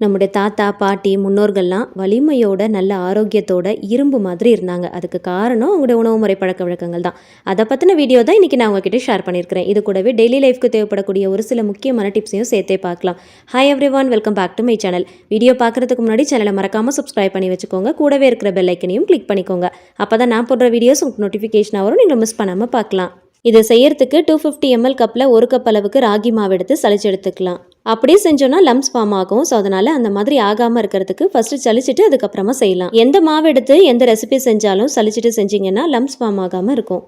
நம்முடைய தாத்தா, பாட்டி, முன்னோர்கள்லாம் வலிமையோட, நல்ல ஆரோக்கியத்தோட, இரும்பு மாதிரி இருந்தாங்க. அதுக்கு காரணம் அவங்களுடைய உணவு முறை பழக்கவழக்கங்கள் தான். அத பத்தின வீடியோ தான் இன்னைக்கு நான் உங்ககிட்ட ஷேர் பண்ணியிருக்கிறேன். இது கூடவே டெய்லி லைஃப்க்கு தேவைப்படக்கூடிய ஒரு சில முக்கியமான டிப்ஸையும் சேர்த்தே பார்க்கலாம். Hi everyone, welcome back to my channel. Video பார்க்குறதுக்கு முன்னாடி சேனலை மறக்காம சப்ஸ்கிரைப் பண்ணி வச்சுக்கோங்க. கூடவே இருக்கிற பெல் ஐக்கனையும் கிளிக் பண்ணிக்கோங்க. அப்பதான் நான் போடுற வீடியோஸ் உங்களுக்கு நோட்டிஃபிகேஷன் வரும். நீங்க மிஸ் பண்ணாம பார்க்கலாம். இதை செய்யறதுக்கு 250 ml கப்பில் 1 கப் அளவுக்கு ராகி மாவு எடுத்து சளிச்சு எடுத்துக்கலாம். அப்படியே செஞ்சோன்னா லம்ஸ் ஃபார்ம் ஆகும். ஸோ அதனால் அந்த மாதிரி ஆகாமல் இருக்கிறதுக்கு ஃபஸ்ட்டு சளிச்சிட்டு அதுக்கப்புறமா செய்யலாம். எந்த மாவு எடுத்து எந்த ரெசிபி செஞ்சாலும் சளிச்சிட்டு செஞ்சிங்கன்னா லம்ஸ் ஃபார்ம் ஆகாமல் இருக்கும்.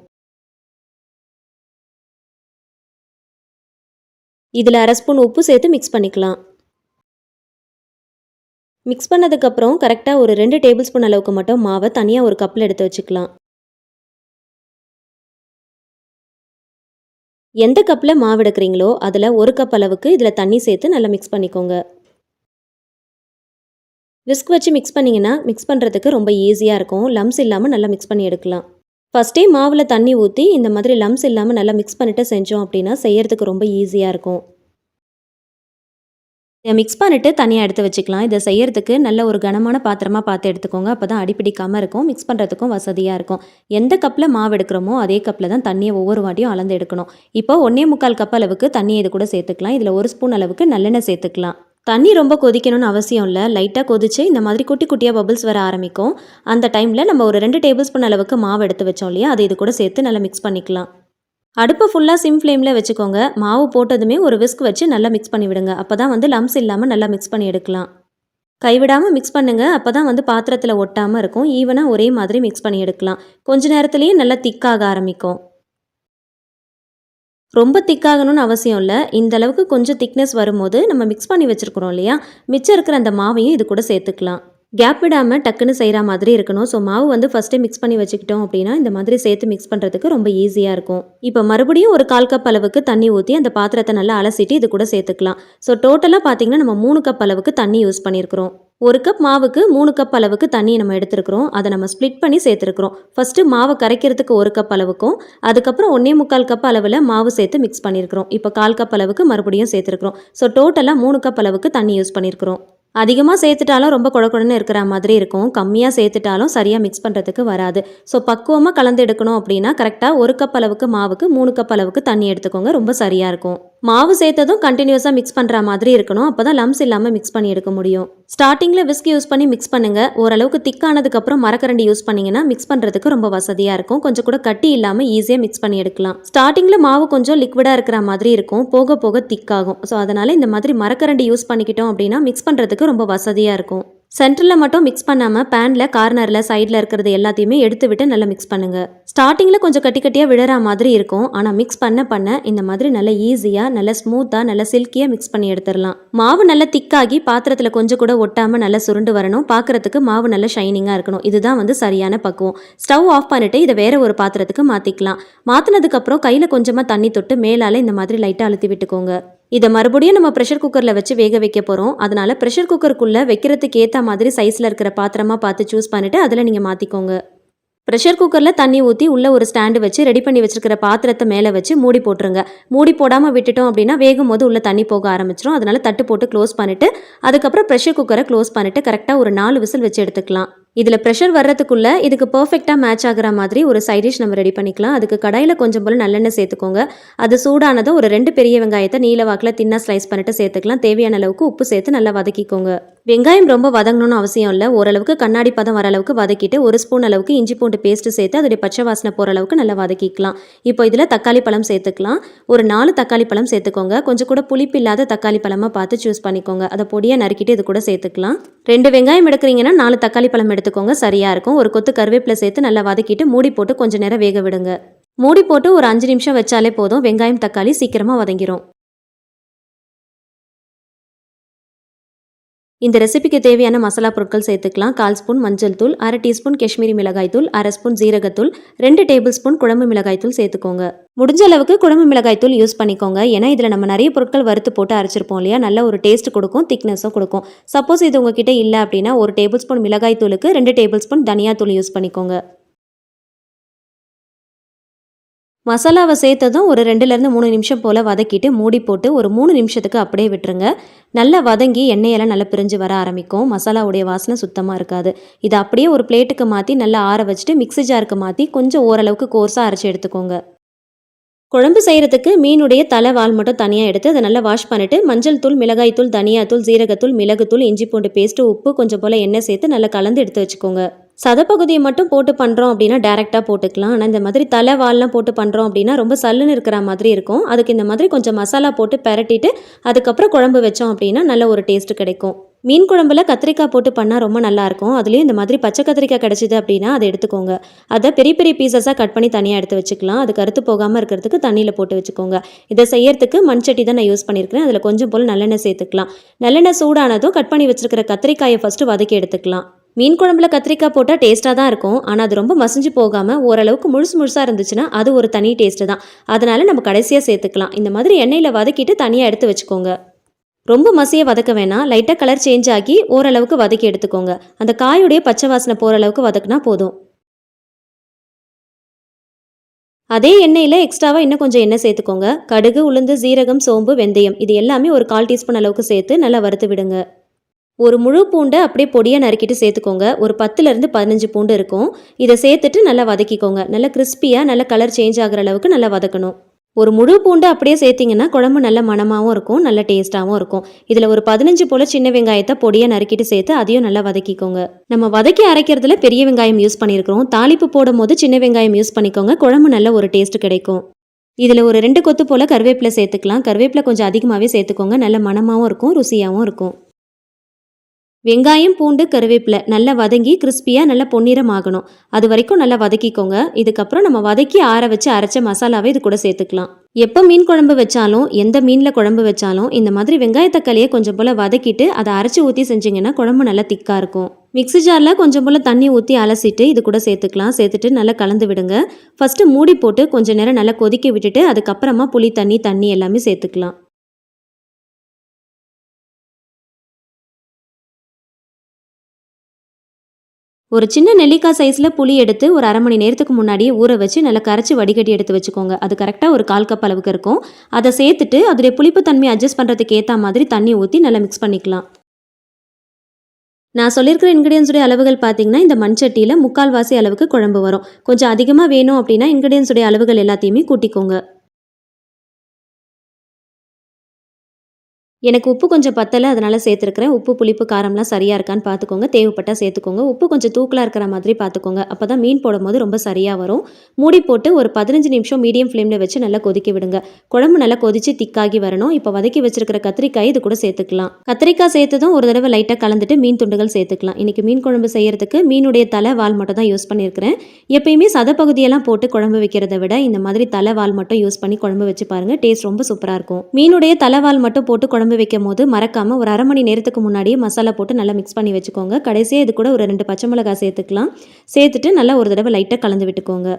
இதில் 1/2 ஸ்பூன் உப்பு சேர்த்து மிக்ஸ் பண்ணிக்கலாம். மிக்ஸ் பண்ணதுக்கப்புறம் கரெக்டாக ஒரு 2 டேபிள் ஸ்பூன் அளவுக்கு மட்டும் மாவை தனியாக ஒரு கப்பில் எடுத்து வச்சுக்கலாம். எந்த கப்பில் மாவு எடுக்கிறீங்களோ அதில் 1 கப் அளவுக்கு இதில் தண்ணி சேர்த்து நல்லா மிக்ஸ் பண்ணிக்கோங்க. விஸ்க் வச்சு மிக்ஸ் பண்ணிங்கன்னா மிக்ஸ் பண்ணுறதுக்கு ரொம்ப ஈஸியாக இருக்கும். லம்ஸ் இல்லாமல் நல்லா மிக்ஸ் பண்ணி எடுக்கலாம். ஃபஸ்ட்டே மாவில் தண்ணி ஊற்றி இந்த மாதிரி லம்ஸ் இல்லாமல் நல்லா மிக்ஸ் பண்ணிவிட்டு செஞ்சோம் அப்படின்னா செய்யறதுக்கு ரொம்ப ஈஸியாக இருக்கும். இதை மிக்ஸ் பண்ணிவிட்டு தனியாக எடுத்து வச்சுக்கலாம். இதை செய்யறதுக்கு நல்ல ஒரு கனமான பாத்திரமாக பார்த்து எடுத்துக்கோங்க. அப்போ தான் அடிப்பிடிக்காமல் இருக்கும். மிக்ஸ் பண்ணுறதுக்கும் வசதியாக இருக்கும். எந்த கப்பில் மாவு எடுக்கிறோமோ அதே கப்பில் தான் தண்ணியை ஒவ்வொரு வாட்டியும் அளந்து எடுக்கணும். இப்போ 1.25 கப் அளவுக்கு தண்ணி இது கூட சேர்த்துக்கலாம். இதில் 1 ஸ்பூன் அளவுக்கு நல்லெண்ணெய் சேர்த்துக்கலாம். தண்ணி ரொம்ப கொதிக்கணும்னு அவசியம் இல்லை. லைட்டாக கொதிச்சு இந்த மாதிரி குட்டி குட்டியாக பபிள்ஸ் வர ஆரம்பிக்கும். அந்த டைமில் நம்ம ஒரு 2 டேபிள் ஸ்பூன் அளவுக்கு மாவு எடுத்து வச்சோம் இல்லையா, அதை இது கூட சேர்த்து நல்லா மிக்ஸ் பண்ணிக்கலாம். அடுப்பை ஃபுல்லாக சிம் ஃப்ளேமில் வச்சுக்கோங்க. மாவு போட்டதுமே ஒரு விஸ்க் வச்சு நல்லா மிக்ஸ் பண்ணி விடுங்க. அப்போ தான் லம்ஸ் இல்லாமல் நல்லா மிக்ஸ் பண்ணி எடுக்கலாம். கைவிடாமல் மிக்ஸ் பண்ணுங்கள். அப்போ தான் பாத்திரத்தில் ஒட்டாமல் இருக்கும். ஈவனாக ஒரே மாதிரி மிக்ஸ் பண்ணி எடுக்கலாம். கொஞ்ச நேரத்துலேயே நல்லா திக்காக ஆரம்பிக்கும். ரொம்ப திக்காகணும்னு அவசியம் இல்லை. இந்த அளவுக்கு கொஞ்சம் திக்னஸ் வரும்போது நம்ம மிக்ஸ் பண்ணி வச்சுருக்குறோம் இல்லையா, மிச்சம் இருக்கிற அந்த மாவையும் இது கூட சேர்த்துக்கலாம். கேப் விடாமல் டக்குன்னு செய்கிற மாதிரி இருக்கணும். ஸோ மாவு ஃபஸ்ட்டே மிக்ஸ் பண்ணி வச்சுக்கிட்டோம் அப்படின்னா இந்த மாதிரி சேர்த்து மிக்ஸ் பண்ணுறதுக்கு ரொம்ப ஈஸியாக இருக்கும். இப்போ மறுபடியும் ஒரு 1/4 கப் அளவுக்கு தண்ணி ஊற்றி அந்த பாத்திரத்தை நல்லா அலசிட்டு இது கூட சேர்த்துக்கலாம். ஸோ டோட்டலாக பார்த்தீங்கன்னா நம்ம 3 கப் அளவுக்கு தண்ணி யூஸ் பண்ணியிருக்கிறோம். 1 கப் மாவுக்கு 3 கப் அளவுக்கு தண்ணி நம்ம எடுத்துருக்கிறோம். அதை நம்ம ஸ்ப்ளிட் பண்ணி சேர்த்துருக்கிறோம். ஃபஸ்ட்டு மாவை கரைக்கிறதுக்கு 1 கப் அளவுக்கும் அதுக்கப்புறம் 1.25 கப் அளவில் மாவு சேர்த்து மிக்ஸ் பண்ணியிருக்கிறோம். இப்போ 1/4 கப் அளவுக்கு மறுபடியும் சேர்த்துருக்கிறோம். ஸோ டோட்டலாக 3 கப் அளவுக்கு தண்ணி யூஸ் பண்ணியிருக்கிறோம். அதிகமாக சேர்த்துட்டாலும் ரொம்ப குழக்குழன்னு இருக்கிற மாதிரி இருக்கும். கம்மியாக சேர்த்துட்டாலும் சரியாக மிக்ஸ் பண்ணுறதுக்கு வராது. ஸோ பக்குவமாக கலந்து எடுக்கணும் அப்படின்னா கரெக்டாக 1 கப் அளவுக்கு மாவுக்கு 3 கப் அளவுக்கு தண்ணி எடுத்துக்கோங்க. ரொம்ப சரியாக இருக்கும். மாவு சேர்த்ததும் கண்டினியூஸாக மிக்ஸ் பண்ணுற மாதிரி இருக்கணும். அப்போ தான் லம்ஸ் இல்லாமல் மிக்ஸ் பண்ணி எடுக்க முடியும். ஸ்டார்டிங்கில் விஸ்க் யூஸ் பண்ணி மிக்ஸ் பண்ணுங்கள். ஓரளவுக்கு திக்கானதுக்கப்புறம் மரக்கரண்டி யூஸ் பண்ணிங்கன்னா மிக்ஸ் பண்ணுறதுக்கு ரொம்ப வசதியாக இருக்கும். கொஞ்சம் கூட கட்டி இல்லாமல் ஈஸியாக மிக்ஸ் பண்ணி எடுக்கலாம். ஸ்டார்டிங்கில் மாவு கொஞ்சம் லிக்விடாக இருக்கிற மாதிரி இருக்கும். போக போக திக்காகும். ஸோ அதனால் இந்த மாதிரி மரக்கரண்டி யூஸ் பண்ணிக்கிட்டோம் அப்படின்னா மிக்ஸ் பண்ணுறதுக்கு ரொம்ப வசதியாக இருக்கும். சென்டரில் மட்டும் மிக்ஸ் பண்ணாமல் பேனில் கார்னரில் சைடில் இருக்கிறது எல்லாத்தையுமே எடுத்து விட்டு நல்லா மிக்ஸ் பண்ணுங்கள். ஸ்டார்டிங்கில் கொஞ்சம் கட்டி கட்டியாக விழற மாதிரி இருக்கும். ஆனால் மிக்ஸ் பண்ண இந்த மாதிரி நல்லா ஈஸியாக நல்லா ஸ்மூத்தாக நல்லா சில்கியாக மிக்ஸ் பண்ணி எடுத்துடலாம். மாவு நல்லா திக்காகி பாத்திரத்தில் கொஞ்சம் கூட ஒட்டாமல் நல்லா சுருண்டு வரணும். பார்க்குறதுக்கு மாவு நல்லா ஷைனிங்காக இருக்கணும். இதுதான் சரியான பக்குவம். ஸ்டவ் ஆஃப் பண்ணிவிட்டு இதை வேற ஒரு பாத்திரத்துக்கு மாற்றிக்கலாம். மாற்றினதுக்கப்புறம் கையில் கொஞ்சமாக தண்ணி தொட்டு மேலால் இந்த மாதிரி லைட்டாக அழுத்தி விட்டுக்கோங்க. இதை மறுபடியும் நம்ம ப்ரெஷர் குக்கரில் வச்சு வேக வைக்க போகிறோம். அதனால் ப்ரெஷர் குக்கருக்குள்ளே வைக்கிறதுக்கு ஏற்ற மாதிரி சைஸில் இருக்கிற பாத்திரமாக பார்த்து சூஸ் பண்ணிவிட்டு அதில் நீங்கள் மாற்றிக்கோங்க. ப்ரெஷர் குக்கரில் தண்ணி ஊற்றி உள்ளே ஒரு ஸ்டாண்டு வச்சு ரெடி பண்ணி வச்சுருக்கிற பாத்திரத்தை மேலே வச்சு மூடி போட்டுருங்க. மூடி போடாமல் விட்டுட்டோம் அப்படின்னா வேகும் போது உள்ளே தண்ணி போக ஆரம்பிச்சிடும். அதனால் தட்டு போட்டு க்ளோஸ் பண்ணிவிட்டு அதுக்கப்புறம் ப்ரெஷர் குக்கரை க்ளோஸ் பண்ணிவிட்டு கரெக்டாக ஒரு 4 விசில் வச்சு எடுத்துக்கலாம். இதில் ப்ரெஷர் வர்றதுக்குள்ளே இதுக்கு பர்ஃபெக்டாக மேட்ச் ஆகிற மாதிரி ஒரு சைட் டிஷ் நம்ம ரெடி பண்ணிக்கலாம். அதுக்கு கடாயில் கொஞ்சம் போல் நல்லெண்ணெய் சேர்த்துக்கோங்க. அது சூடானதும் ஒரு 2 பெரிய வெங்காயத்தை நீல வாக்கில் தின்னாக ஸ்லைஸ் பண்ணிட்டு சேர்த்துக்கலாம். தேவையான அளவுக்கு உப்பு சேர்த்து நல்லா வதக்கிக்கோங்க. வெங்காயம் ரொம்ப வதங்கணும்னு அவசியம் இல்லை. ஓரளவுக்கு கண்ணாடி பதம் வர அளவுக்கு வதக்கிட்டு 1 ஸ்பூன் அளவுக்கு இஞ்சி பூண்டு பேஸ்ட்டு சேர்த்து அதோடைய பச்சை வாசனை போகிற அளவுக்கு நல்லா வதக்கிக்கலாம். இப்போ இதில் தக்காளி பழம் சேர்த்துக்கலாம். ஒரு 4 தக்காளி பழம் சேர்த்துக்கோங்க. கொஞ்சம் கூட புளிப்பு இல்லாத தக்காளி பழமாக பார்த்து சூஸ் பண்ணிக்கோங்க. அதை பொடியாக நறுக்கிட்டு இது கூட சேர்த்துக்கலாம். 2 வெங்காயம் எடுக்கிறீங்கன்னா 4 தக்காளி பழம் எடுத்துக்கோங்க. சரியாக இருக்கும். ஒரு கொத்து கருவேப்பிலை சேர்த்து நல்லா வதக்கிட்டு மூடி போட்டு கொஞ்சம் நேரம் வேக விடுங்க. மூடி போட்டு ஒரு 5 நிமிஷம் வச்சாலே போதும். வெங்காயம் தக்காளி சீக்கிரமாக வதங்கிரும். இந்த ரெசிபிக்கு தேவையான மசாலா பொருட்கள் சேர்த்துக்கலாம். 1/4 ஸ்பூன் மஞ்சள் தூள், 1/2 டீஸ்பூன் காஷ்மீரி மிளகாய் தூள், 1/2 ஸ்பூன் ஜீரகத்தூள், 2 டேபிள் ஸ்பூன் குழம்பு மிளகாய் தூள் சேர்த்துக்கோங்க. முடிஞ்ச அளவுக்கு குழம்பு மிளகாய் தூள் யூஸ் பண்ணிக்கோங்க. ஏன்னா இதில் நம்ம நிறைய பொருட்கள் வறுத்து போட்டு அரைச்சிருப்போம் இல்லையா, நல்ல ஒரு டேஸ்ட் கொடுக்கும், திக்னஸும் கொடுக்கும். சப்போஸ் இது உங்ககிட்ட இல்லை அப்படின்னா 1 டேபிள் ஸ்பூன் மிளகாய் தூளுக்கு 2 டேபிள் ஸ்பூன் தனியா தூள் யூஸ் பண்ணிக்கோங்க. மசாலாவை சேர்த்ததும் ஒரு 2லேருந்து 3 நிமிஷம் போல் வதக்கிட்டு மூடி போட்டு ஒரு 3 நிமிஷத்துக்கு அப்படியே விட்டுருங்க. நல்லா வதங்கி எண்ணெயெல்லாம் நல்லா பிரிஞ்சு வர ஆரம்பிக்கும். மசாலாவுடைய வாசனை சுத்தமாக இருக்காது. இதை அப்படியே ஒரு பிளேட்டுக்கு மாற்றி நல்லா ஆற வச்சுட்டு மிக்ஸி ஜாருக்கு மாற்றி கொஞ்சம் ஓரளவுக்கு கோர்ஸாக அரைச்சி எடுத்துக்கோங்க. குழம்பு செய்கிறதுக்கு மீனுடைய தலை வால் மட்டும் தனியாக எடுத்து அதை நல்லா வாஷ் பண்ணிவிட்டு மஞ்சள் தூள், மிளகாய் தூள், தனியாத்தூள், ஜீரகத்தூள், மிளகுத்தூள், இஞ்சி பூண்டு பேஸ்ட்டு, உப்பு கொஞ்சம் போல் எண்ணெய் சேர்த்து நல்லா கலந்து எடுத்து வச்சுக்கோங்க. சதப்பகுதியை மட்டும் போட்டு பண்ணுறோம் அப்படின்னா டேரெக்டாக போட்டுக்கலாம். ஆனால் இந்த மாதிரி தலை வால்லாம் போட்டு பண்ணுறோம் அப்படின்னா ரொம்ப சல்லுன்னு இருக்கிற மாதிரி இருக்கும். அதுக்கு இந்த மாதிரி கொஞ்சம் மசாலா போட்டு பெரட்டிட்டு அதுக்கப்புறம் குழம்பு வச்சோம் அப்படின்னா நல்ல ஒரு டேஸ்ட்டு கிடைக்கும். மீன் குழம்புல கத்திரிக்காய் போட்டு பண்ணால் ரொம்ப நல்லாயிருக்கும். அதுலேயும் இந்த மாதிரி பச்சை கத்திரிக்காய் கிடச்சிது அப்படின்னா அதை எடுத்துக்கோங்க. அதை பெரிய பெரிய பீசஸாக கட் பண்ணி தனியாக எடுத்து வச்சுக்கலாம். அது கருத்து போகாமல் இருக்கிறதுக்கு தண்ணியில் போட்டு வச்சுக்கோங்க. இதை செய்யறதுக்கு மண்சட்டி தான் நான் யூஸ் பண்ணியிருக்கிறேன். அதில் கொஞ்சம் போல் நல்லெண்ணெய் சேர்த்துக்கலாம். நல்லெண்ணெய் சூடானதும் கட் பண்ணி வச்சுருக்கிற கத்திரிக்காயை ஃபஸ்ட்டு வதக்கி எடுத்துக்கலாம். மீன் குழம்புல கத்திரிக்காய் போட்டால் டேஸ்ட்டாக தான் இருக்கும். ஆனால் அது ரொம்ப மசிஞ்சு போகாமல் ஓரளவுக்கு முழுசாக இருந்துச்சுன்னா அது ஒரு தனி டேஸ்ட்டு தான். அதனால் நம்ம கடைசியாக சேர்த்துக்கலாம். இந்த மாதிரி எண்ணெயில் வதக்கிட்டு தனியாக எடுத்து வச்சுக்கோங்க. ரொம்ப மசிய வதக்க வேணாம். லைட்டாக கலர் சேஞ்ச் ஆகி ஓரளவுக்கு வதக்கி எடுத்துக்கோங்க. அந்த காயுடைய பச்சை வாசனை போகிற அளவுக்கு வதக்குனா போதும். அதே எண்ணெயில் எக்ஸ்ட்ராவாக இன்னும் கொஞ்சம் எண்ணெய் சேர்த்துக்கோங்க. கடுகு, உளுந்து, சீரகம், சோம்பு, வெந்தயம் இது எல்லாமே ஒரு 1/4 டீஸ்பூன் அளவுக்கு சேர்த்து நல்லா வறுத்து விடுங்க. ஒரு முழு பூண்டை அப்படியே பொடியாக நறுக்கிட்டு சேர்த்துக்கோங்க. ஒரு 10லேருந்து 15 பூண்டு இருக்கும். இதை சேர்த்துட்டு நல்லா வதக்கிக்கோங்க. நல்லா கிறிஸ்பியாக நல்ல கலர் சேஞ்ச் ஆகிற அளவுக்கு நல்லா வதக்கணும். ஒரு முழு பூண்டு அப்படியே சேர்த்திங்கன்னா குழம்பு நல்ல மணமாகவும் இருக்கும், நல்ல டேஸ்ட்டாகவும் இருக்கும். இதில் ஒரு 15 போல் சின்ன வெங்காயத்தை பொடியாக நறுக்கிட்டு சேர்த்து அதையும் நல்லா வதக்கிக்கோங்க. நம்ம வதக்கி அரைக்கிறதுல பெரிய வெங்காயம் யூஸ் பண்ணியிருக்கிறோம். தாளிப்பு போடும் போது சின்ன வெங்காயம் யூஸ் பண்ணிக்கோங்க. குழம்பு நல்ல ஒரு டேஸ்ட் கிடைக்கும். இதில் ஒரு 2 கொத்து போல் கருவேப்பிலை சேர்த்துக்கலாம். கருவேப்பிலை கொஞ்சம் அதிகமாகவே சேர்த்துக்கோங்க. நல்ல மணமாகவும் இருக்கும், ருசியாகவும் இருக்கும். வெங்காயம், பூண்டு, கருவேப்பிலை நல்லா வதங்கி கிறிஸ்பியாக நல்லா பொன்னிறம் ஆகணும். அது வரைக்கும் நல்லா வதக்கிக்கோங்க. இதுக்கப்புறம் நம்ம வதக்கி ஆற வச்சு அரைச்ச மசாலாவை இது கூட சேர்த்துக்கலாம். எப்போ மீன் குழம்பு வச்சாலும் எந்த மீனில் குழம்பு வச்சாலும் இந்த மாதிரி வெங்காய தக்காளியை கொஞ்சம் போல் வதக்கிட்டு அதை அரைச்சி ஊற்றி செஞ்சிங்கன்னா குழம்பு நல்லா திக்காக இருக்கும். மிக்ஸி ஜாரில் கொஞ்சம் போல் தண்ணி ஊற்றி அலசிட்டு இது கூட சேர்த்துக்கலாம். சேர்த்துட்டு நல்லா கலந்து விடுங்க. ஃபஸ்ட்டு மூடி போட்டு கொஞ்சம் நேரம் நல்லா கொதிக்க விட்டுட்டு அதுக்கப்புறமா புளி தண்ணி எல்லாமே சேர்த்துக்கலாம். ஒரு சின்ன நெல்லிக்காய் சைஸில் புளி எடுத்து ஒரு 1/2 மணி நேரத்துக்கு முன்னாடியே ஊற வச்சு நல்லா கரைச்சி வடிகட்டி எடுத்து வச்சுக்கோங்க. அது கரெக்டாக ஒரு 1/4 கப் அளவுக்கு இருக்கும். அதை சேர்த்துட்டு அதோடைய புளிப்பு தன்மையை அட்ஜஸ்ட் பண்ணுறதுக்கு ஏற்ற மாதிரி தண்ணி ஊற்றி நல்லா மிக்ஸ் பண்ணிக்கலாம். நான் சொல்லியிருக்கிற இன்கிரியன்ஸுடைய அளவுகள் பார்த்தீங்கன்னா இந்த மண்சட்டியில் 3/4 வாசி அளவுக்கு குழம்பு வரும். கொஞ்சம் அதிகமாக வேணும் அப்படின்னா இன்கிரியன்ஸுடைய அளவுகள் எல்லாத்தையுமே கூட்டிக்கோங்க. எனக்கு உப்பு கொஞ்சம் பத்தலை, அதனால் சேர்த்துருக்கிறேன். உப்பு, புளிப்பு, காரம்லாம் சரியாக இருக்கான்னு பார்த்துக்கோங்க. தேவைப்பட்டால் சேர்த்துக்கோங்க. உப்பு கொஞ்சம் தூக்கலாக இருக்கிற மாதிரி பார்த்துக்கோங்க. அப்போ தான் மீன் போடும்போது ரொம்ப சரியாக வரும். மூடி போட்டு ஒரு 15 நிமிஷம் மீடியம் ஃப்ளேமில் வச்சு நல்லா கொதிக்க விடுங்க. குழம்பு நல்லா கொதித்து திக்காகி வரணும். இப்போ வதக்கி வச்சிருக்கிற கத்திரிக்காய் இது கூட சேர்த்துக்கலாம். கத்திரிக்காய் சேர்த்ததும் ஒரு தடவை லைட்டாக கலந்துட்டு மீன் துண்டுகள் சேர்த்துக்கலாம். இன்றைக்கி மீன் குழம்பு செய்கிறதுக்கு மீனுடைய தலை வால் மட்டும் தான் யூஸ் பண்ணியிருக்கிறேன். எப்பயுமே சதப்பகுதியெல்லாம் போட்டு குழம்பு வைக்கிறத விட இந்த மாதிரி தலை வால் மட்டும் யூஸ் பண்ணி குழம்பு வச்சு பாருங்கள். டேஸ்ட் ரொம்ப சூப்பராக இருக்கும். மீனுடைய தலைவால் மட்டும் போட்டு குழம்பு வைக்கும் போது மறக்காம ஒரு 1/2 மணி நேரத்துக்கு முன்னாடியே மசாலா போட்டு நல்லா மிக்ஸ் பண்ணி வச்சுக்கோங்க. கடைசியாக இது கூட ஒரு 2 பச்சை மிளகாய் சேர்த்துக்கலாம். சேர்த்துட்டு நல்லா ஒரு தடவை லைட்டாக கலந்து விட்டுக்கோங்க.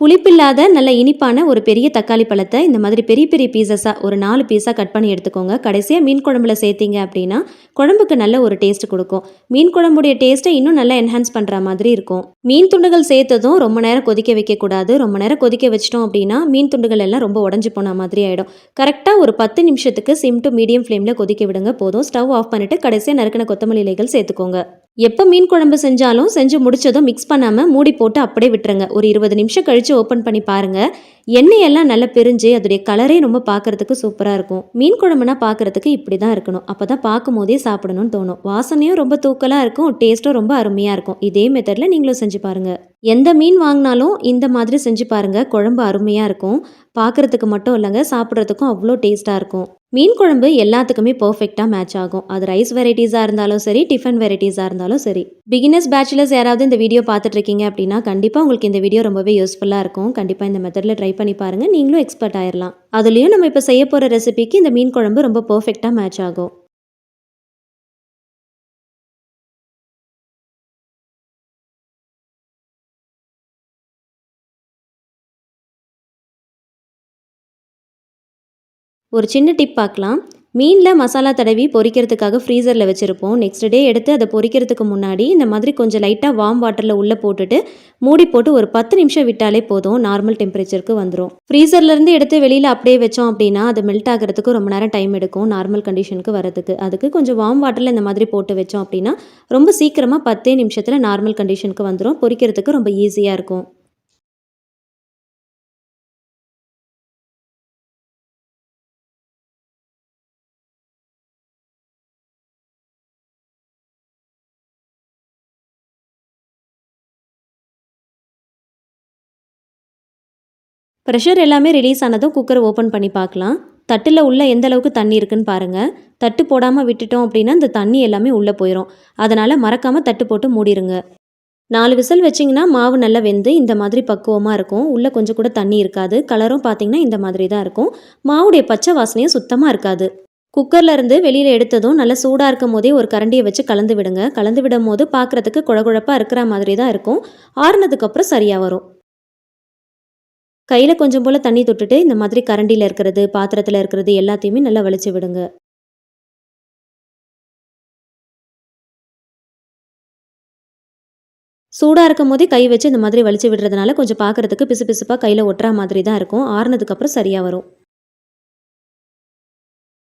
புளிப்பில்லாத நல்ல இனிப்பான ஒரு பெரிய தக்காளி பழத்தை இந்த மாதிரி பெரிய பெரிய பீசஸாக ஒரு 4 பீஸாக கட் பண்ணி எடுத்துக்கோங்க. கடைசியாக மீன் குழம்புல சேர்த்திங்க அப்படின்னா குழம்புக்கு நல்ல ஒரு டேஸ்ட் கொடுக்கும். மீன் குழம்புடைய டேஸ்ட்டை இன்னும் நல்லா என்ஹான்ஸ் பண்ணுற மாதிரி இருக்கும். மீன் துண்டுகள் சேர்த்ததும் ரொம்ப நேரம் கொதிக்க வைக்கக்கூடாது. ரொம்ப நேரம் கொதிக்க வச்சிட்டோம் அப்படின்னா மீன் துண்டுகள் எல்லாம் ரொம்ப உடஞ்சி போன மாதிரி ஆகிடும். கரெக்டாக ஒரு 10 நிமிஷத்துக்கு சிம் டு மீடியம் ஃப்ளேமில் கொதிக்க விடுங்க போதும். ஸ்டவ் ஆஃப் பண்ணிவிட்டு கடைசியாக நறுக்கின கொத்தமல்லி இலைகள் சேர்த்துக்கோங்க. எப்போ மீன் குழம்பு செஞ்சாலும் செஞ்சு முடிச்சதும் மிக்ஸ் பண்ணாமல் மூடி போட்டு அப்படியே விட்டுருங்க. ஒரு 20 நிமிஷம் கழித்து ஓப்பன் பண்ணி பாருங்கள். எண்ணெயெல்லாம் நல்லா பிரிஞ்சு அதோடைய கலரே ரொம்ப பார்க்குறதுக்கு சூப்பராக இருக்கும். மீன் குழம்புனா பார்க்குறதுக்கு இப்படி தான் இருக்கணும். அப்போ தான் பார்க்கும் போதே சாப்பிடணும்னு தோணும். வாசனையும் ரொம்ப தூக்கலாக இருக்கும், டேஸ்ட்டும் ரொம்ப அருமையாக இருக்கும். இதே மெத்தடில் நீங்களும் செஞ்சு பாருங்கள். எந்த மீன் வாங்கினாலும் இந்த மாதிரி செஞ்சு பாருங்கள். குழம்பு அருமையாக இருக்கும். பார்க்குறதுக்கு மட்டும் இல்லைங்க, சாப்பிட்றதுக்கும் அவ்வளோ டேஸ்ட்டாக இருக்கும். மீன் குழம்பு எல்லாத்துக்குமே பர்ஃபெக்டாக மேட்ச் ஆகும். அது ரைஸ் வெரைட்டிஸாக இருந்தாலும் சரி, டிஃபன் வெரைட்டிஸாக இருந்தாலும் சரி. பிகினர்ஸ் பேச்சுலர்ஸ் யாராவது இந்த வீடியோ பார்த்துட்டு இருக்கீங்க அப்படின்னா கண்டிப்பாக உங்களுக்கு இந்த வீடியோ ரொம்பவே யூஸ்ஃபுல்லாக இருக்கும். கண்டிப்பாக இந்த மெத்தடில் ட்ரை பண்ணி பாருங்கள். நீங்களும் எக்ஸ்பர்ட் ஆயிடலாம். அதுலேயும் நம்ம இப்போ செய்ய போகிற ரெசிபிக்கு இந்த மீன் குழம்பு ரொம்ப பர்ஃபெக்டாக மேட்ச் ஆகும். ஒரு சின்ன டிப் பார்க்கலாம். மீனில் மசாலா தடவி பொரிக்கிறதுக்காக ஃப்ரீசரில் வச்சுருப்போம். நெக்ஸ்ட் டே எடுத்து அதை பொரிக்கிறதுக்கு முன்னாடி இந்த மாதிரி கொஞ்சம் லைட்டாக வார்ம் வாட்டரில் உள்ளே போட்டுட்டு மூடி போட்டு ஒரு 10 நிமிஷம் விட்டாலே போதும், நார்மல் டெம்பரேச்சருக்கு வந்துடும். ஃப்ரீசர்லேருந்து எடுத்து வெளியில் அப்படியே வச்சோம் அப்படின்னா அது மெல்ட் ஆகிறதுக்கு ரொம்ப நேரம் டைம் எடுக்கும் நார்மல் கண்டிஷனுக்கு வரதுக்கு. அதுக்கு கொஞ்சம் வார்ம் வாட்டரில் இந்த மாதிரி போட்டு வச்சோம் அப்படின்னா ரொம்ப சீக்கிரமாக 10 நிமிஷத்தில் நார்மல் கண்டிஷனுக்கு வந்துடும். பொரிக்கிறதுக்கு ரொம்ப ஈஸியாக இருக்கும். ப்ரெஷர் எல்லாமே ரிலீஸ் ஆனதும் குக்கரை ஓப்பன் பண்ணி பார்க்கலாம். தட்டில் உள்ள எந்த அளவுக்கு தண்ணி இருக்குன்னு பாருங்கள். தட்டு போடாமல் விட்டுட்டோம் அப்படின்னா இந்த தண்ணி எல்லாமே உள்ளே போயிடும். அதனால் மறக்காமல் தட்டு போட்டு மூடிடுங்க. 4 விசில் வச்சிங்கன்னா மாவு நல்லா வெந்து இந்த மாதிரி பக்குவமாக இருக்கும். உள்ளே கொஞ்சம் கூட தண்ணி இருக்காது. கலரும் பார்த்திங்கன்னா இந்த மாதிரி தான் இருக்கும். மாவுடைய பச்சை வாசனையும் சுத்தமாக இருக்காது. குக்கரில் இருந்து வெளியில் எடுத்ததும் நல்லா சூடாக இருக்கும் போதே ஒரு கரண்டியை வச்சு கலந்து விடுங்க. கலந்து விடும் போது பார்க்குறதுக்கு குழகுழப்பாக இருக்கிற மாதிரி தான் இருக்கும். ஆறுனதுக்கப்புறம் சரியாக வரும். கையில் கொஞ்சம் போல் தண்ணி தொட்டுட்டு இந்த மாதிரி கரண்டியில் இருக்கிறது, பாத்திரத்தில் இருக்கிறது எல்லாத்தையுமே நல்லா வலிச்சு விடுங்க. சூடாக இருக்கும் போதே கை வச்சு இந்த மாதிரி வலிச்சு விடுறதுனால கொஞ்சம் பார்க்குறதுக்கு பிசு பிசுப்பாக கையில் ஒட்டுற மாதிரி தான் இருக்கும். ஆறுனதுக்கப்புறம் சரியாக வரும்.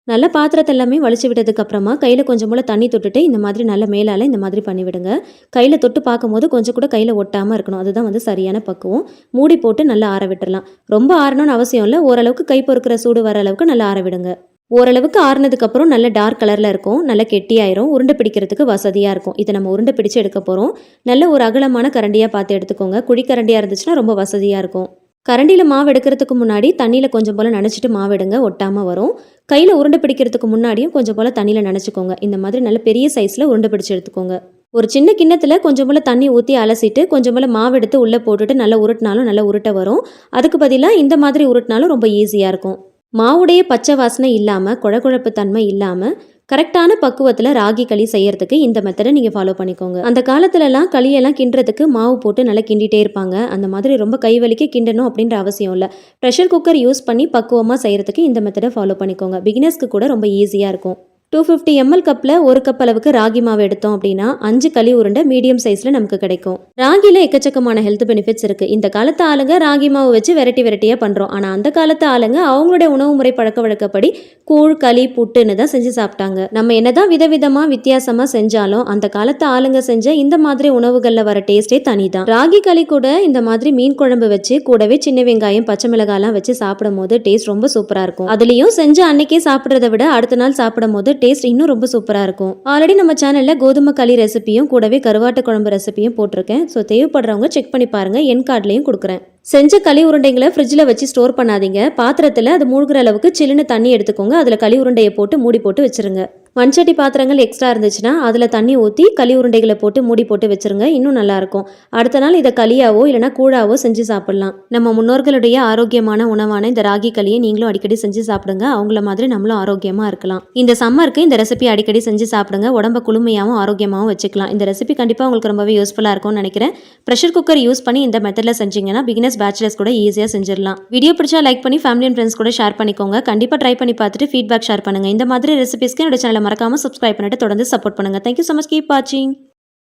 நல்ல பாத்திரத்தை எல்லாமே வலிச்சு விட்டதுக்கப்புறமா கையில் கொஞ்சம் போல் தண்ணி தொட்டுட்டு இந்த மாதிரி நல்ல மேலால் இந்த மாதிரி பண்ணிவிடுங்க. கையில் தொட்டு பார்க்கும்போது கொஞ்சம் கூட கையில் ஒட்டாமல் இருக்கணும். அதுதான் வந்து சரியான பக்குவம். மூடி போட்டு நல்லா ஆற விட்டுடலாம். ரொம்ப ஆறணும்னு அவசியம் இல்லை. ஓரளவுக்கு கை பொறுக்கிற சூடு வர அளவுக்கு நல்லா ஆற விடுங்க. ஓரளவுக்கு ஆறுனதுக்கப்புறம் நல்ல டார்க் கலரில் இருக்கும். நல்லா கெட்டியாயிரும். உருண்டை பிடிக்கிறதுக்கு வசதியாக இருக்கும். இதை நம்ம உருண்டை பிடிச்சு எடுக்க போகிறோம். நல்ல ஒரு அகலமான கரண்டியாக பார்த்து எடுத்துக்கோங்க. குழிக்கரண்டியாக இருந்துச்சுன்னா ரொம்ப வசதியாக இருக்கும். கரண்டியில் மாவு எடுக்கிறதுக்கு முன்னாடி தண்ணியில் கொஞ்சம் போல் நனைச்சிட்டு மாவு எடுங்க, ஒட்டாமல் வரும். கையில் உருண்டை பிடிக்கிறதுக்கு முன்னாடியும் கொஞ்சம் போல் தண்ணியில் நனைச்சிக்கோங்க. இந்த மாதிரி நல்ல பெரிய சைஸில் உருண்டை பிடிச்சி எடுத்துக்கோங்க. ஒரு சின்ன கிண்ணத்தில் கொஞ்சம் போல் தண்ணி ஊற்றி அலசிட்டு கொஞ்சம் போல் மாவு எடுத்து உள்ளே போட்டுட்டு நல்லா உருட்டினாலும் நல்லா உருட்ட வரும். அதுக்கு பதிலாக இந்த மாதிரி உருட்டினாலும் ரொம்ப ஈஸியாக இருக்கும். மாவுடைய பச்சை வாசனை இல்லாமல் குழகுழப்பு தன்மை இல்லாமல் கரெக்டான பக்குவத்தில் ராகி களி செய்யறதுக்கு இந்த மெத்தடை நீங்கள் ஃபாலோ பண்ணிக்கோங்க. அந்த காலத்துலலாம் களியெல்லாம் கிண்டுறதுக்கு மாவு போட்டு நல்லா கிண்டிகிட்டே இருப்பாங்க. அந்த மாதிரி ரொம்ப கை வலிக்க கிண்டணும் அப்படின்ற அவசியம் இல்லை. ப்ரெஷர் குக்கர் யூஸ் பண்ணி பக்குவமாக செய்கிறதுக்கு இந்த மெத்தடை ஃபாலோ பண்ணிக்கோங்க. பிகினர்ஸ்க்கு கூட ரொம்ப ஈஸியாக இருக்கும். 250 ml கப்பில் 1 கப் அளவுக்கு ராகி மாவு எடுத்தோம் அப்படின்னா 5 களி உருண்டை மீடியம் சைஸில் நமக்கு கிடைக்கும். ராகியில் எக்கச்சக்கமான ஹெல்த் பெனிஃபிட்ஸ் இருக்குது. இந்த காலத்து ஆளுங்க ராகி மாவு வச்சு வெரைட்டியாக பண்ணுறோம். ஆனால் அந்த காலத்து ஆளுங்க அவங்களுடைய உணவு முறை பழக்க வழக்கப்படி கூழ், களி, புட்டுன்னு தான் செஞ்சு சாப்பிட்டாங்க. நம்ம என்னதான் விதவிதமாக வித்தியாசமாக செஞ்சாலும் அந்த காலத்து ஆளுங்க செஞ்ச இந்த மாதிரி உணவுகளில் வர டேஸ்டே தனி தான். ராகி களி கூட இந்த மாதிரி மீன் குழம்பு வச்சு கூடவே சின்ன வெங்காயம், பச்சை மிளகாய்லாம் வச்சு சாப்பிடும் போது டேஸ்ட் ரொம்ப சூப்பராக இருக்கும். அதுலேயும் செஞ்சு அன்னைக்கே சாப்பிட்றத விட அடுத்த நாள் சாப்பிடும் போது டேஸ்ட் இன்னும் ரொம்ப சூப்பராக இருக்கும். ஆல்ரெடி நம்ம சேனலில் கோதுமை களி ரெசிபியும் கூடவே கருவாட்டு குழம்பு ரெசிபியும் போட்டிருக்கேன். ஸோ தேவைப்படுறவங்க செக் பண்ணி பாருங்கள். என் கார்ட்லேயும் கொடுக்குறேன். செஞ்ச களி உருண்டைங்களை ஃப்ரிட்ஜில் வச்சு ஸ்டோர் பண்ணாதீங்க. பாத்திரத்தில் அது மூழ்கிற அளவுக்கு சில்லுன்னு தண்ணி எடுத்துக்கோங்க. அதில் களி உருண்டையை போட்டு மூடி போட்டு வச்சுருங்க. மண்சட்டி பாத்திரங்கள் எக்ஸ்ட்ரா இருந்துச்சுன்னா அதில் தண்ணி ஊற்றி களி உருண்டைகளை போட்டு மூடி போட்டு வச்சுருங்க. இன்னும் நல்லாயிருக்கும். அடுத்த நாள் இதை களியாவோ இல்லைனா கூழாவோ செஞ்சு சாப்பிட்லாம். நம்ம முன்னோர்களுடைய ஆரோக்கியமான உணவான இந்த ராகி களியை நீங்களும் அடிக்கடி செஞ்சு சாப்பிடுங்க. அவங்கள மாதிரி நம்மளும் ஆரோக்கியமாக இருக்கலாம். இந்த சம்மருக்கு இந்த ரெசிபி அடிக்கடி செஞ்சு சாப்பிடுங்க. உடம்ப குளுமையாகவும் ஆரோக்கியமாகவும் வச்சுக்கலாம். இந்த ரெசிபி கண்டிப்பாக உங்களுக்கு ரொம்பவே யூஸ்ஃபுல்லாக இருக்கும்னு நினைக்கிறேன். ப்ரெஷர் குக்கர் யூஸ் பண்ணி இந்த மெத்தடில் செஞ்சீங்கன்னா பிகினர்ஸ் பேச்சுலர்ஸ் கூட ஈஸியாக செஞ்சிடலாம். வீடியோ பிடிச்சா லைக் பண்ணி ஃபேமிலி அண்ட் ஃப்ரெண்ட்ஸ் கூட ஷேர் பண்ணிக்கோங்க. கண்டிப்பாக ட்ரை பண்ணி பார்த்துட்டு ஃபீட்பேக் ஷேர் பண்ணுங்கள். இந்த மாதிரி ரெசிபிஸ்க்கு என்னோட சேனலை மறக்காமல் சப்ஸ்கிரைப் பண்ணிட்டு தொடர்ந்து சப்போர்ட் பண்ணுங்கள். Thank you so much. கீப் வாட்சிங்.